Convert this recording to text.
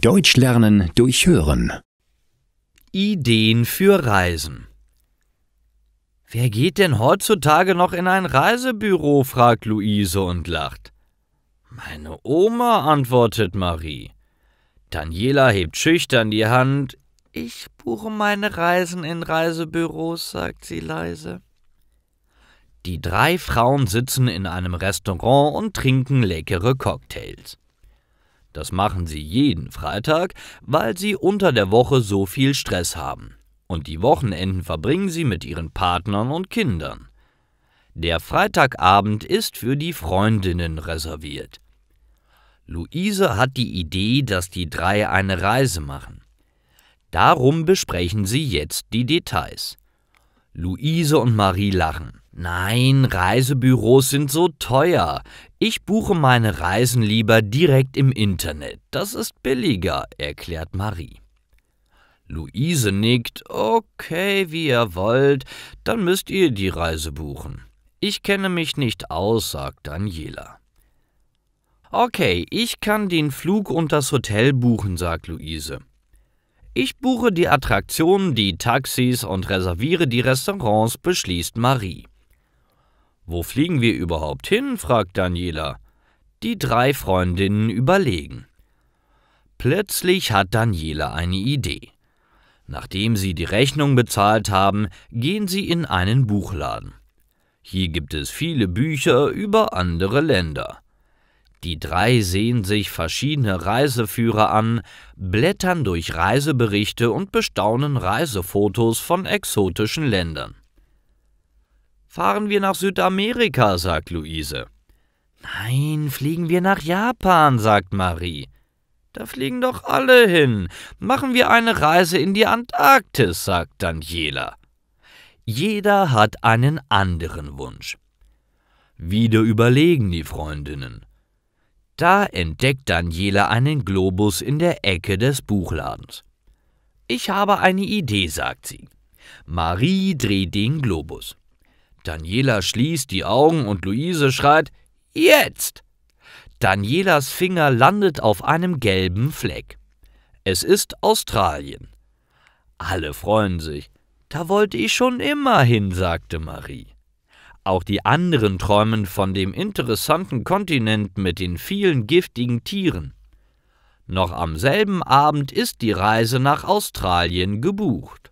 Deutsch lernen durch Hören. Ideen für Reisen. »Wer geht denn heutzutage noch in ein Reisebüro?« fragt Luise und lacht. »Meine Oma«, antwortet Marie. Daniela hebt schüchtern die Hand. »Ich buche meine Reisen in Reisebüros«, sagt sie leise. Die 3 Frauen sitzen in einem Restaurant und trinken leckere Cocktails. Das machen sie jeden Freitag, weil sie unter der Woche so viel Stress haben. Und die Wochenenden verbringen sie mit ihren Partnern und Kindern. Der Freitagabend ist für die Freundinnen reserviert. Luise hat die Idee, dass die 3 eine Reise machen. Darum besprechen sie jetzt die Details. Luise und Marie lachen. »Nein, Reisebüros sind so teuer. Ich buche meine Reisen lieber direkt im Internet. Das ist billiger«, erklärt Marie. Luise nickt. »Okay, wie ihr wollt, dann müsst ihr die Reise buchen. Ich kenne mich nicht aus«, sagt Daniela. »Okay, ich kann den Flug und das Hotel buchen«, sagt Luise. »Ich buche die Attraktionen, die Taxis und reserviere die Restaurants«, beschließt Marie. »Wo fliegen wir überhaupt hin?«, fragt Daniela. Die 3 Freundinnen überlegen. Plötzlich hat Daniela eine Idee. Nachdem sie die Rechnung bezahlt haben, gehen sie in einen Buchladen. Hier gibt es viele Bücher über andere Länder. Die 3 sehen sich verschiedene Reiseführer an, blättern durch Reiseberichte und bestaunen Reisefotos von exotischen Ländern. »Fahren wir nach Südamerika«, sagt Luise. »Nein, fliegen wir nach Japan«, sagt Marie. »Da fliegen doch alle hin. Machen wir eine Reise in die Antarktis«, sagt Daniela. Jeder hat einen anderen Wunsch. Wieder überlegen die Freundinnen. Da entdeckt Daniela einen Globus in der Ecke des Buchladens. »Ich habe eine Idee«, sagt sie. Marie dreht den Globus. Daniela schließt die Augen und Luise schreit, »Jetzt!« Danielas Finger landet auf einem gelben Fleck. Es ist Australien. Alle freuen sich. »Da wollte ich schon immer hin«, sagte Marie. Auch die anderen träumen von dem interessanten Kontinent mit den vielen giftigen Tieren. Noch am selben Abend ist die Reise nach Australien gebucht.